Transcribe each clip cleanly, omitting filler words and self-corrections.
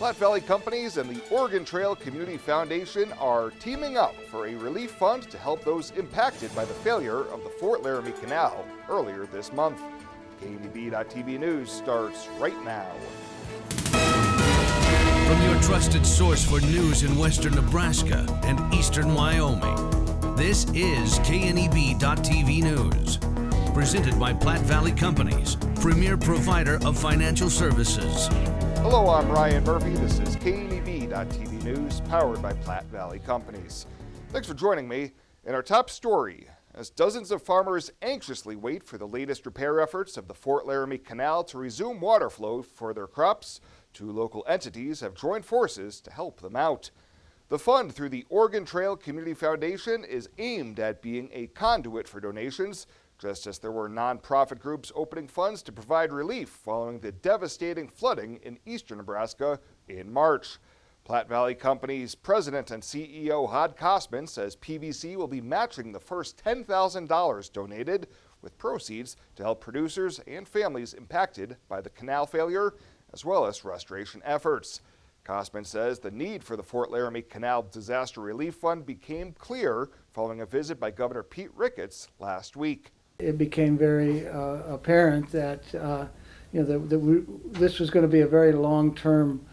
Platte Valley Companies and the Oregon Trail Community Foundation are teaming up for a relief fund to help those impacted by the failure of the Fort Laramie Canal earlier this month. KNEB.TV News starts right now. From your trusted source for news in western Nebraska and eastern Wyoming, this is KNEB.TV News. Presented by Platte Valley Companies, premier provider of financial services. Hello, I'm Ryan Murphy. This is KNEB.TV News, powered by Platte Valley Companies. Thanks for joining me. In our top story, as dozens of farmers anxiously wait for the latest repair efforts of the Fort Laramie Canal to resume water flow for their crops, two local entities have joined forces to help them out. The fund through the Oregon Trail Community Foundation is aimed at being a conduit for donations, just as there were nonprofit groups opening funds to provide relief following the devastating flooding in eastern Nebraska in March. Platte Valley Companies President and CEO Hod Kosman says PVC will be matching the first $10,000 donated, with proceeds to help producers and families impacted by the canal failure, as well as restoration efforts. Kosman says the need for the Fort Laramie Canal Disaster Relief Fund became clear following a visit by Governor Pete Ricketts last week. It became very apparent that this was going to be a very long-term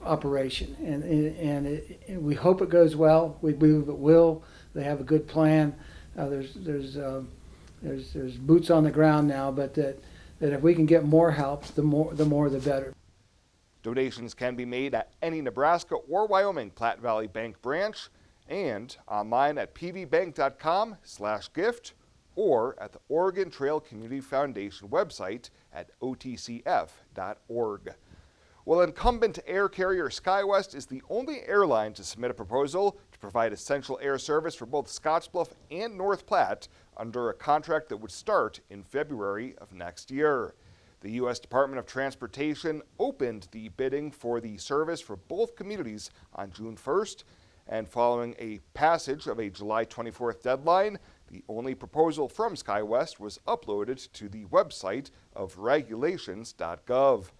operation, and we hope it goes well. We believe it will. They have a good plan. There's boots on the ground now, but that if we can get more help, the more the better. Donations can be made at any Nebraska or Wyoming Platte Valley Bank branch and online at pvbank.com/gift or at the Oregon Trail Community Foundation website at otcf.org. Well, incumbent air carrier Skywest is the only airline to submit a proposal to provide essential air service for both Scotts Bluff and North Platte under a contract that would start in February of next year. The U.S. Department of Transportation opened the bidding for the service for both communities on June 1st, and following a passage of a July 24th deadline, the only proposal from Skywest was uploaded to the website of regulations.gov.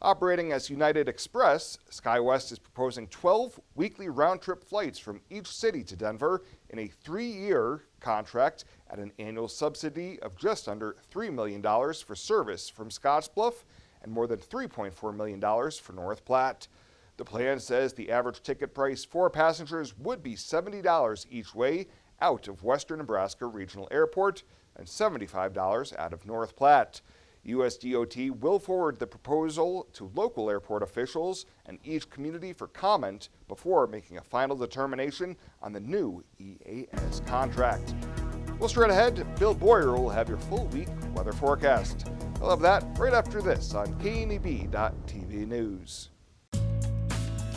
Operating as United Express, Skywest is proposing 12 weekly round-trip flights from each city to Denver in a 3-year contract at an annual subsidy of just under $3 million for service from Scotts Bluff and more than $3.4 million for North Platte. The plan says the average ticket price for passengers would be $70 each way out of Western Nebraska Regional Airport and $75 out of North Platte. USDOT will forward the proposal to local airport officials and each community for comment before making a final determination on the new EAS contract. Well, straight ahead, Bill Boyer will have your full week weather forecast. I'll have that right after this on KNEB.TV News.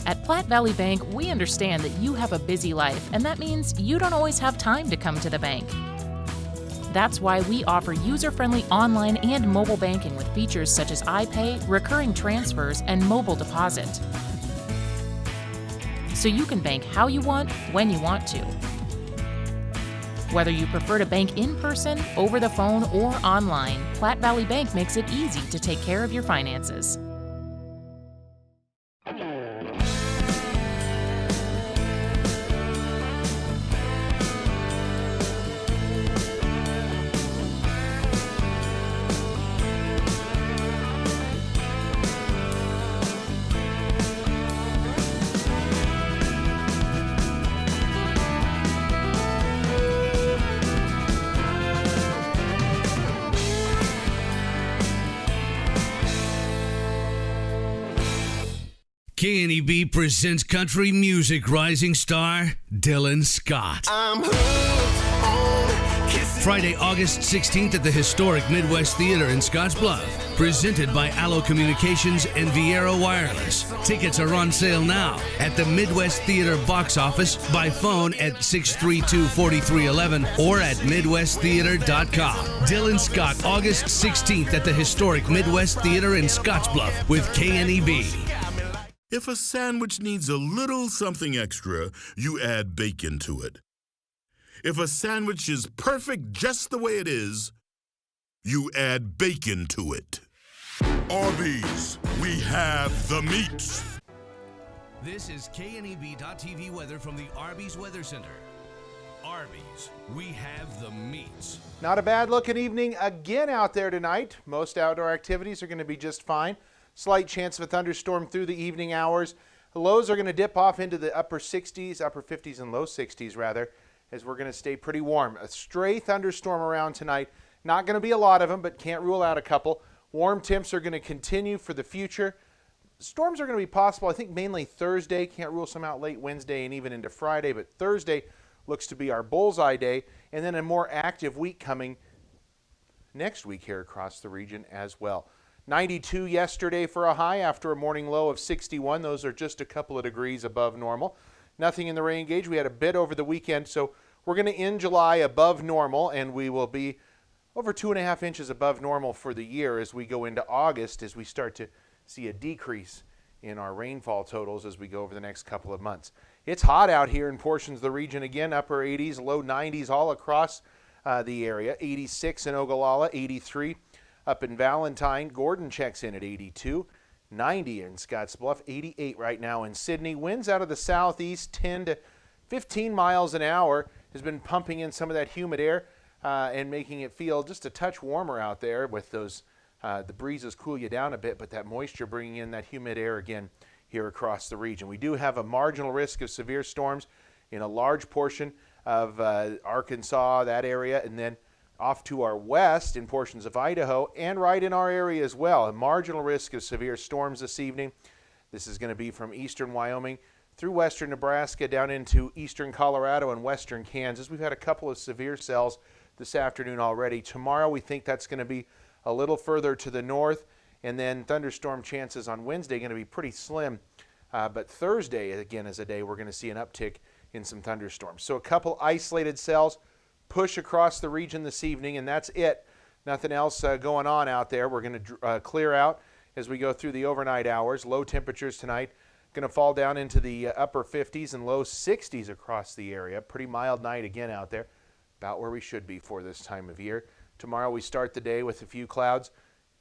At Platte Valley Bank, we understand that you have a busy life, and that means you don't always have time to come to the bank. That's why we offer user-friendly online and mobile banking with features such as iPay, recurring transfers, and mobile deposit. So you can bank how you want, when you want to. Whether you prefer to bank in person, over the phone, or online, Platte Valley Bank makes it easy to take care of your finances. KNEB presents country music rising star Dylan Scott. Friday, August 16th at the historic Midwest Theater in Scotts Bluff. Presented by Allo Communications and VIAERO Wireless. Tickets are on sale now at the Midwest Theater box office, by phone at 632-4311 or at midwesttheater.com. Dylan Scott, August 16th at the historic Midwest Theater in Scotts Bluff with KNEB. If a sandwich needs a little something extra, you add bacon to it. If a sandwich is perfect just the way it is, you add bacon to it. Arby's, we have the meats. This is KNEB.TV weather from the Arby's Weather Center. Arby's, we have the meats. Not a bad looking evening again out there tonight. Most outdoor activities are going to be just fine. Slight chance of a thunderstorm through the evening hours. The lows are going to dip off into the upper 60s, upper 50s and low 60s rather, as we're going to stay pretty warm. A stray thunderstorm around tonight. Not going to be a lot of them, but can't rule out a couple. Warm temps are going to continue for the future. Storms are going to be possible, I think, mainly Thursday. Can't rule some out late Wednesday and even into Friday, but Thursday looks to be our bullseye day, and then a more active week coming next week here across the region as well. 92 yesterday for a high after a morning low of 61. Those are just a couple of degrees above normal. Nothing in the rain gauge. We had a bit over the weekend, so we're going to end July above normal, and we will be over 2.5 inches above normal for the year as we go into August, as we start to see a decrease in our rainfall totals as we go over the next couple of months. It's hot out here in portions of the region again, upper 80s, low 90s all across the area. 86 in Ogallala, 83 up in Valentine. Gordon checks in at 82, 90 in Scotts Bluff, 88 right now in Sydney. Winds out of the southeast, 10 to 15 miles an hour, has been pumping in some of that humid air and making it feel just a touch warmer out there with those the breezes cool you down a bit, but that moisture bringing in that humid air again here across the region. We do have a marginal risk of severe storms in a large portion of Arkansas, that area, and then off to our west in portions of Idaho and right in our area as well. A marginal risk of severe storms this evening. This is going to be from eastern Wyoming through western Nebraska down into eastern Colorado and western Kansas. We've had a couple of severe cells this afternoon already. Tomorrow we think that's going to be a little further to the north, and then thunderstorm chances on Wednesday going to be pretty slim. But Thursday, again, is a day we're going to see an uptick in some thunderstorms. So a couple isolated cells push across the region this evening, and that's it. Nothing else going on out there. We're going to clear out as we go through the overnight hours. Low temperatures tonight going to fall down into the upper 50s and low 60s across the area. Pretty mild night again out there, about where we should be for this time of year. Tomorrow we start the day with a few clouds.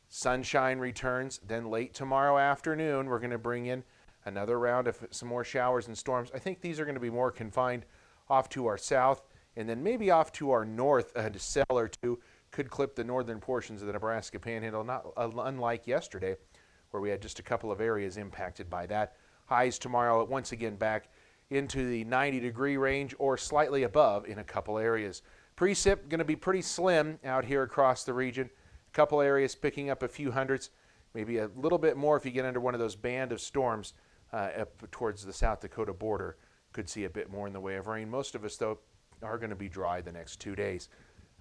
Sunshine returns. Then late tomorrow afternoon, we're going to bring in another round of some more showers and storms. I think these are going to be more confined off to our south and then maybe off to our north. A cell or two could clip the northern portions of the Nebraska Panhandle, not unlike yesterday where we had just a couple of areas impacted by that. Highs tomorrow once again back into the 90-degree range or slightly above in a couple areas. Precip going to be pretty slim out here across the region. A couple areas picking up a few hundredths, maybe a little bit more if you get under one of those band of storms up towards the South Dakota border. Could see a bit more in the way of rain. Most of us, though, are going to be dry the next 2 days.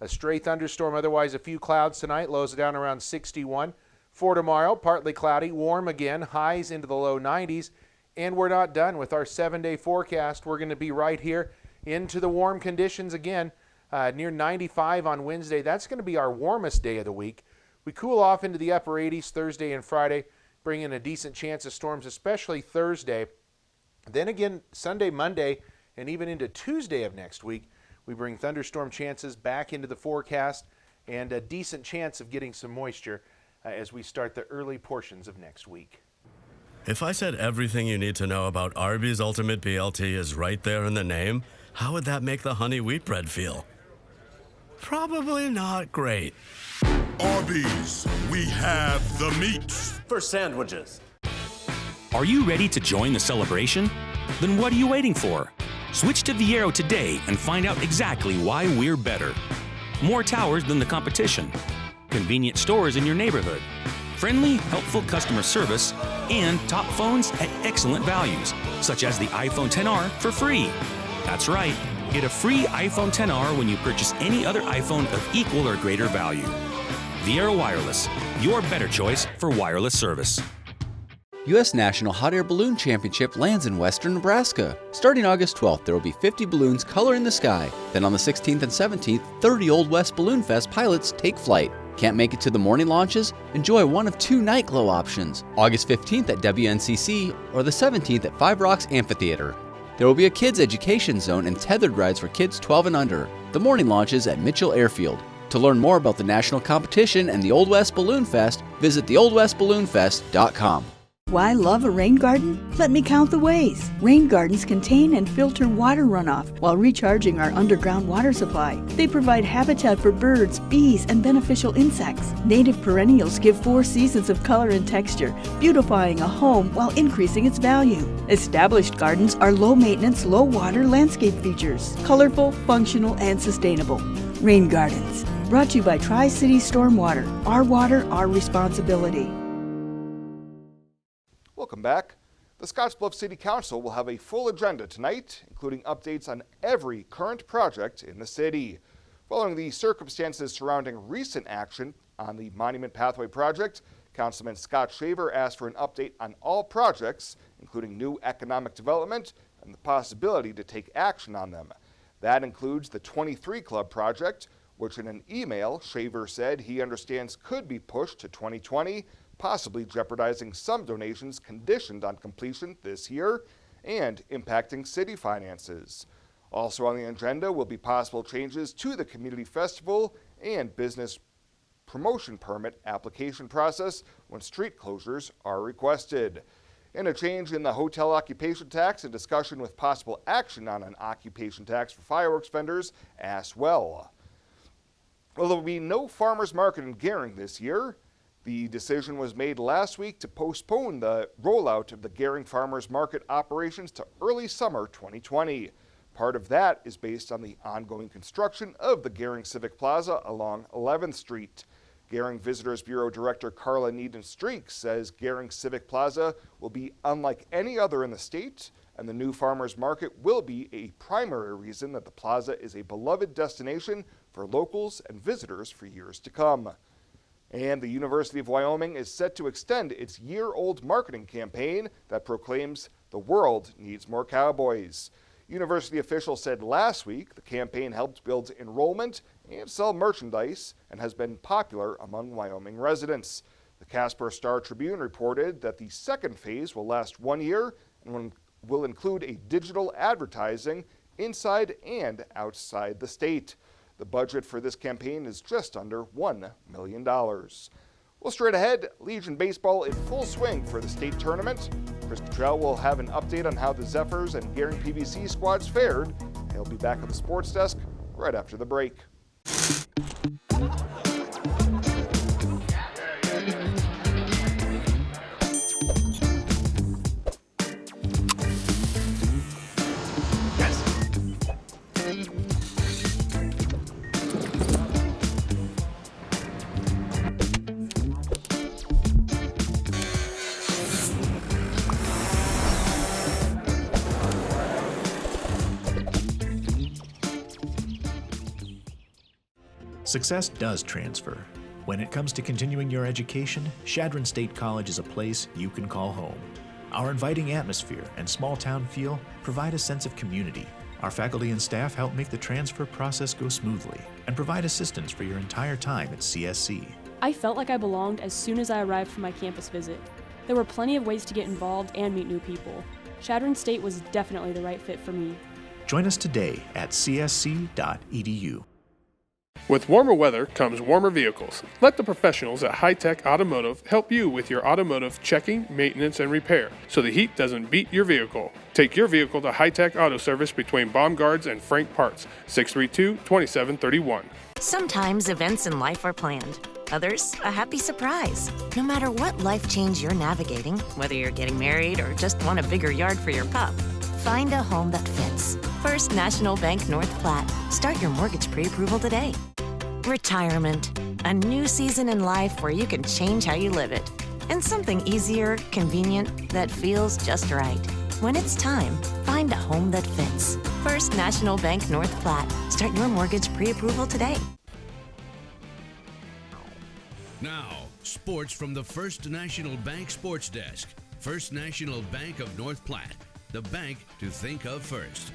A stray thunderstorm, otherwise a few clouds tonight. Lows down around 61. For tomorrow, partly cloudy, warm again, highs into the low 90s. And we're not done with our 7-day forecast. We're going to be right here into the warm conditions again. Near 95 on Wednesday. That's going to be our warmest day of the week. We cool off into the upper 80s Thursday and Friday, bring in a decent chance of storms, especially Thursday. Then again, Sunday, Monday, and even into Tuesday of next week, we bring thunderstorm chances back into the forecast and a decent chance of getting some moisture as we start the early portions of next week. If I said everything you need to know about Arby's Ultimate BLT is right there in the name, how would that make the honey wheat bread feel? Probably not great. Arby's, we have the meats. For sandwiches. Are you ready to join the celebration? Then what are you waiting for? Switch to VIAERO today and find out exactly why we're better. More towers than the competition. Convenient stores in your neighborhood. Friendly, helpful customer service, and top phones at excellent values, such as the iPhone XR for free. That's right, get a free iPhone XR when you purchase any other iPhone of equal or greater value. VIAERO Wireless, your better choice for wireless service. U.S. National Hot Air Balloon Championship lands in western Nebraska. Starting August 12th, there will be 50 balloons coloring the sky. Then on the 16th and 17th, 30 Old West Balloon Fest pilots take flight. Can't make it to the morning launches? Enjoy one of 2 night glow options. August 15th at WNCC or the 17th at Five Rocks Amphitheater. There will be a kids education zone and tethered rides for kids 12 and under. The morning launches at Mitchell Airfield. To learn more about the national competition and the Old West Balloon Fest, visit theoldwestballoonfest.com. Why love a rain garden? Let me count the ways. Rain gardens contain and filter water runoff while recharging our underground water supply. They provide habitat for birds, bees, and beneficial insects. Native perennials give 4 seasons of color and texture, beautifying a home while increasing its value. Established gardens are low-maintenance, low-water landscape features, colorful, functional, and sustainable. Rain gardens, brought to you by Tri-City Stormwater. Our water, our responsibility. Welcome back. The Scotts Bluff City Council will have a full agenda tonight, including updates on every current project in the city. Following the circumstances surrounding recent action on the Monument Pathway project, Councilman Scott Shaver asked for an update on all projects, including new economic development and the possibility to take action on them. That includes the 23 Club project, which in an email, Shaver said he understands could be pushed to 2020, possibly jeopardizing some donations conditioned on completion this year and impacting city finances. Also on the agenda will be possible changes to the community festival and business promotion permit application process when street closures are requested. And a change in the hotel occupation tax and discussion with possible action on an occupation tax for fireworks vendors as well. Well, there will be no farmers market in Gering this year. The decision was made last week to postpone the rollout of the Gering Farmers Market operations to early summer 2020. Part of that is based on the ongoing construction of the Gering Civic Plaza along 11th Street. Gering Visitors Bureau Director Carla Needham-Streak says Gering Civic Plaza will be unlike any other in the state, and the new farmers market will be a primary reason that the plaza is a beloved destination for locals and visitors for years to come. And the University of Wyoming is set to extend its year-old marketing campaign that proclaims the world needs more cowboys. University officials said last week the campaign helped build enrollment and sell merchandise and has been popular among Wyoming residents. The Casper Star-Tribune reported that the second phase will last 1 year and will include a digital advertising inside and outside the state. The budget for this campaign is just under $1 million. Well, straight ahead, Legion Baseball in full swing for the state tournament. Chris Cottrell will have an update on how the Zephyrs and Gering PVC squads fared. He'll be back on the sports desk right after the break. Success does transfer. When it comes to continuing your education, Chadron State College is a place you can call home. Our inviting atmosphere and small town feel provide a sense of community. Our faculty and staff help make the transfer process go smoothly and provide assistance for your entire time at CSC. I felt like I belonged as soon as I arrived for my campus visit. There were plenty of ways to get involved and meet new people. Chadron State was definitely the right fit for me. Join us today at csc.edu. With warmer weather comes warmer vehicles. Let the professionals at High Tech Automotive help you with your automotive checking, maintenance, and repair so the heat doesn't beat your vehicle. Take your vehicle to High Tech Auto Service between Baumgart's and Frank Parts, 632-2731. Sometimes events in life are planned. Others, a happy surprise. No matter what life change you're navigating, whether you're getting married or just want a bigger yard for your pup, find a home that fits. First National Bank North Platte. Start your mortgage pre-approval today. Retirement. A new season in life where you can change how you live it. And something easier, convenient, that feels just right. When it's time, find a home that fits. First National Bank North Platte. Start your mortgage pre-approval today. Now, sports from the First National Bank Sports Desk. First National Bank of North Platte. The bank to think of first.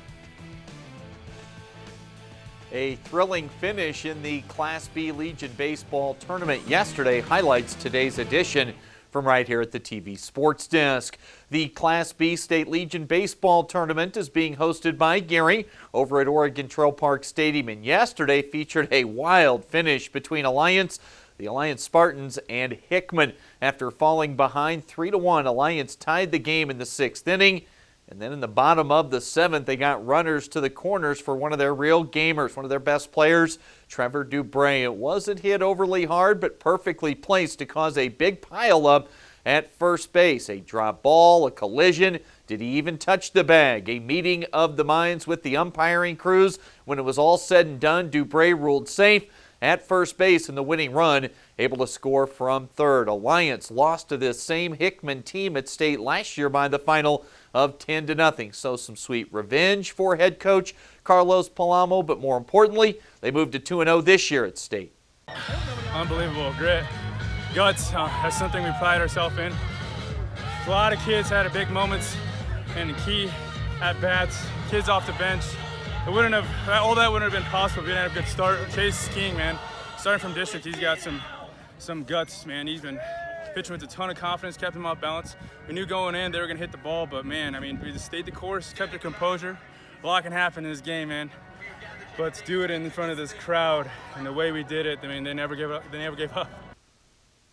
A thrilling finish in the Class B Legion Baseball tournament yesterday highlights today's edition. from right here at the TV Sports Desk. The Class B State Legion Baseball Tournament is being hosted by Gary over at Oregon Trail Park Stadium, and yesterday featured a wild finish between the Alliance Spartans and Hickman. After falling behind 3-1, Alliance tied the game in the 6th inning. And then in the bottom of the 7th, they got runners to the corners for one of their real gamers, one of their best players, Trevor Dubray. It wasn't hit overly hard, but perfectly placed to cause a big pileup at first base. A drop ball, a collision. Did he even touch the bag? A meeting of the minds with the umpiring crews. When it was all said and done, Dubray ruled safe at first base in the winning run, able to score from third. Alliance lost to this same Hickman team at state last year by the final of 10-0. So some sweet revenge for head coach Carlos Palamo, but more importantly, they moved to 2-0 this year at state. Unbelievable grit, guts. That's something we pride ourselves in. A lot of kids had big moments and key at bats, kids off the bench. All that wouldn't have been possible if we didn't have a good start. Chase is king, man. Starting from district, he's got some guts, man. He's been pitching with a ton of confidence, kept him off balance. We knew going in they were going to hit the ball, but man, I mean, we just stayed the course, kept the composure. A lot can happen in this game, man. But to do it in front of this crowd and the way we did it, I mean, they never gave up.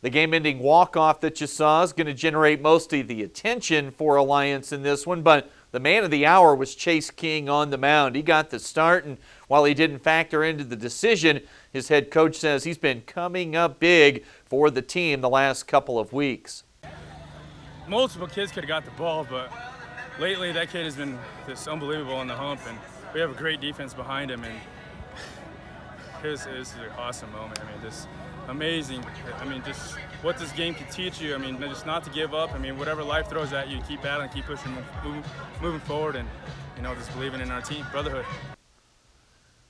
The game-ending walk-off that you saw is going to generate most of the attention for Alliance in this one, but the man of the hour was Chase King on the mound. He got the start, and while he didn't factor into the decision, his head coach says he's been coming up big for the team the last couple of weeks. Multiple kids could have got the ball, but lately that kid has been just unbelievable on the hump, and we have a great defense behind him, and it was an awesome moment. I mean, just amazing. I mean, just what this game can teach you. I mean, just not to give up. I mean, whatever life throws at you, keep battling, keep pushing, moving forward, and, you know, just believing in our team, brotherhood.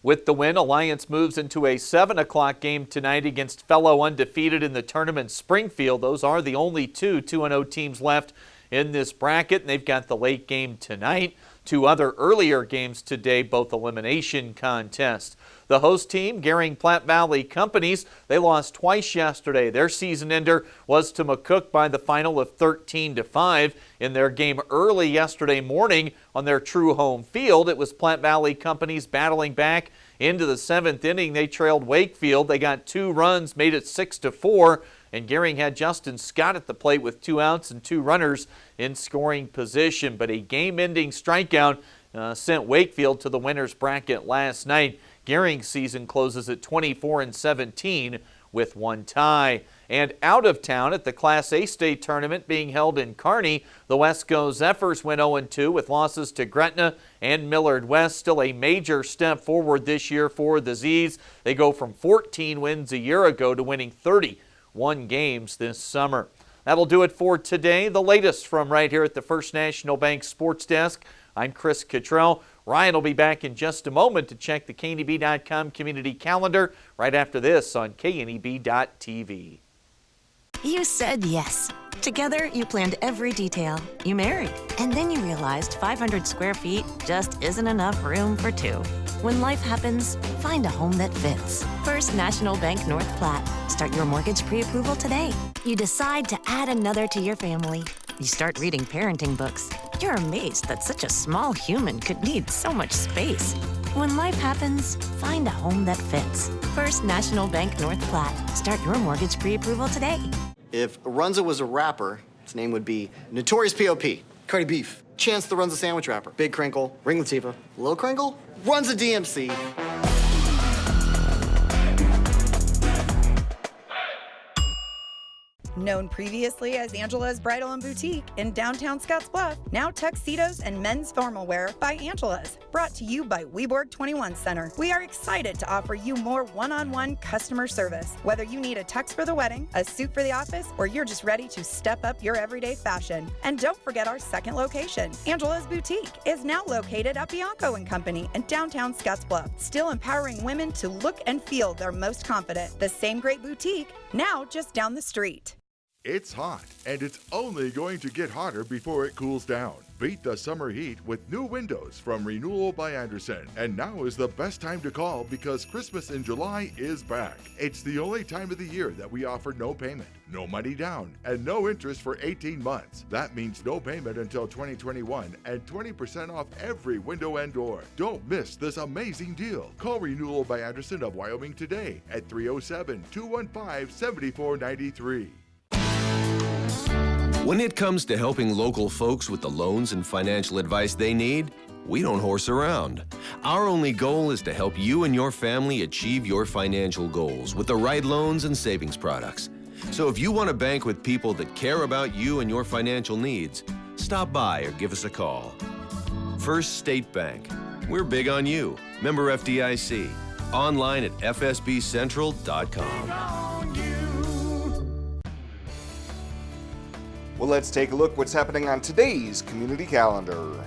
With the win, Alliance moves into a 7 o'clock game tonight against fellow undefeated in the tournament, Springfield. Those are the only 2-0 teams left in this bracket, and they've got the late game tonight. 2 other earlier games today, both elimination contests. The host team, Platte Valley Companies, they lost twice yesterday. Their season ender was to McCook by the final of 13-5 in their game early yesterday morning on their true home field. It was Platte Valley Companies battling back into the 7th inning. They trailed Wakefield. They got 2 runs, made it 6-4. And Gering had Justin Scott at the plate with 2 outs and 2 runners in scoring position. But a game-ending strikeout sent Wakefield to the winner's bracket last night. Gering's season closes at 24-17 with 1 tie. And out of town at the Class A state tournament being held in Kearney, the Wesco Zephyrs went 0-2 with losses to Gretna and Millard West. Still a major step forward this year for the Z's. They go from 14 wins a year ago to winning 31 games this summer. That'll do it for today. The latest from right here at the First National Bank Sports Desk. I'm Chris Cottrell. Ryan will be back in just a moment to check the KNEB.com community calendar right after this on KNEB.TV. You said yes. Together, you planned every detail. You married. And then you realized 500 square feet just isn't enough room for 2. When life happens, find a home that fits. First National Bank North Platte. Start your mortgage pre-approval today. You decide to add another to your family. You start reading parenting books. You're amazed that such a small human could need so much space. When life happens, find a home that fits. First National Bank North Platte. Start your mortgage pre-approval today. If Runza was a rapper, his name would be Notorious P.O.P. Cardi Beef. Chance the Runza sandwich rapper. Big Crinkle. Ring Latifah. Lil Crinkle. Runza DMC. Known previously as Angela's Bridal and Boutique in downtown Scotts Bluff, now tuxedos and men's formal wear by Angela's. Brought to you by Weborg 21 Center. We are excited to offer you more one-on-one customer service. Whether you need a tux for the wedding, a suit for the office, or you're just ready to step up your everyday fashion. And don't forget our second location. Angela's Boutique is now located at Bianco & Company in downtown Scotts Bluff, still empowering women to look and feel their most confident. The same great boutique, now just down the street. It's hot, and it's only going to get hotter before it cools down. Beat the summer heat with new windows from Renewal by Andersen. And now is the best time to call because Christmas in July is back. It's the only time of the year that we offer no payment, no money down, and no interest for 18 months. That means no payment until 2021 and 20% off every window and door. Don't miss this amazing deal. Call Renewal by Andersen of Wyoming today at 307-215-7493. When it comes to helping local folks with the loans and financial advice they need, we don't horse around. Our only goal is to help you and your family achieve your financial goals with the right loans and savings products. So if you want to bank with people that care about you and your financial needs, stop by or give us a call. First State Bank. We're big on you. Member FDIC. Online at fsbcentral.com. Well, let's take a look what's happening on today's community calendar.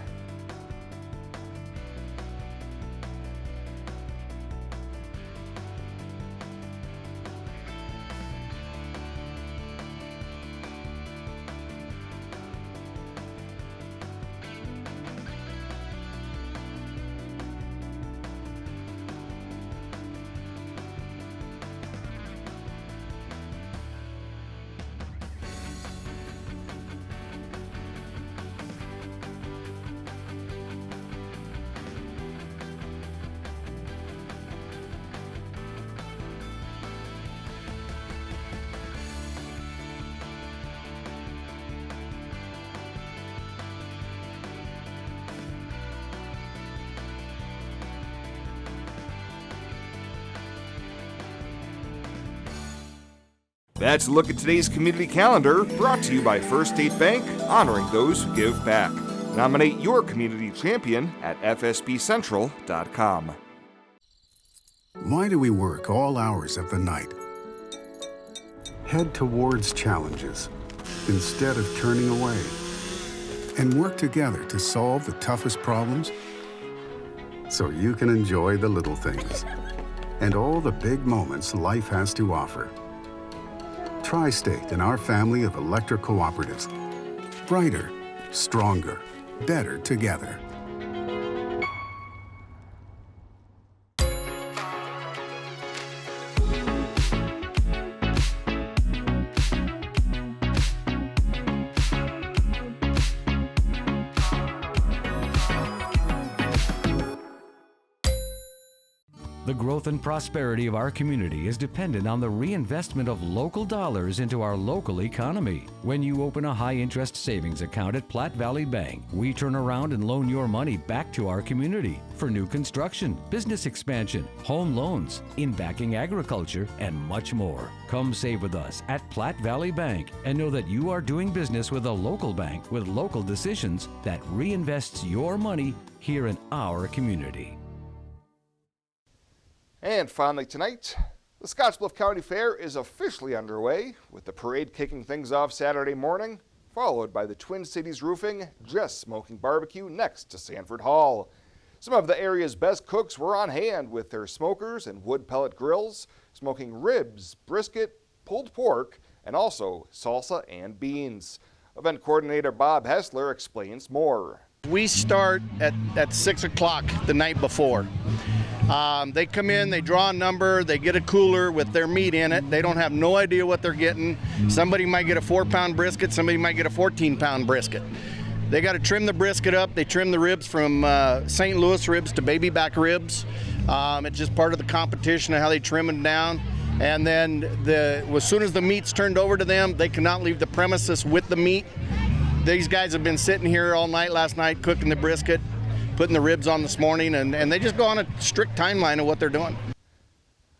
That's a look at today's community calendar, brought to you by First State Bank, honoring those who give back. Nominate your community champion at fsbcentral.com. Why do we work all hours of the night? Head towards challenges instead of turning away, and work together to solve the toughest problems so you can enjoy the little things and all the big moments life has to offer. Tri-State and our family of electric cooperatives. Brighter, stronger, better together. The growth and prosperity of our community is dependent on the reinvestment of local dollars into our local economy. When you open a high-interest savings account at Platte Valley Bank, we turn around and loan your money back to our community for new construction, business expansion, home loans, in backing agriculture, and much more. Come save with us at Platte Valley Bank and know that you are doing business with a local bank with local decisions that reinvests your money here in our community. And finally tonight, the Scotts Bluff County Fair is officially underway, with the parade kicking things off Saturday morning, followed by the Twin Cities Roofing Just Smoking Barbecue next to Sanford Hall. Some of the area's best cooks were on hand with their smokers and wood pellet grills, smoking ribs, brisket, pulled pork, and also salsa and beans. Event coordinator Bob Hessler explains more. We start at 6 o'clock the night before. They come in, they draw a number, they get a cooler with their meat in it. They don't have no idea what they're getting. Somebody might get a 4-pound brisket, somebody might get a 14-pound brisket. They got to trim the brisket up. They trim the ribs from St. Louis ribs to baby back ribs. It's just part of the competition of how they trim them down. And then as soon as the meat's turned over to them, they cannot leave the premises with the meat. These guys have been sitting here all night last night cooking the brisket, putting the ribs on this morning, and they just go on a strict timeline of what they're doing.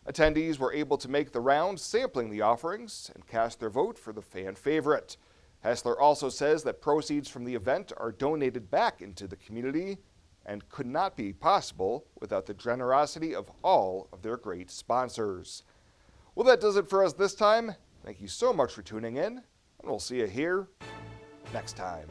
Attendees were able to make the rounds sampling the offerings and cast their vote for the fan favorite. Hessler also says that proceeds from the event are donated back into the community and could not be possible without the generosity of all of their great sponsors. Well, that does it for us this time. Thank you so much for tuning in, and we'll see you here next time.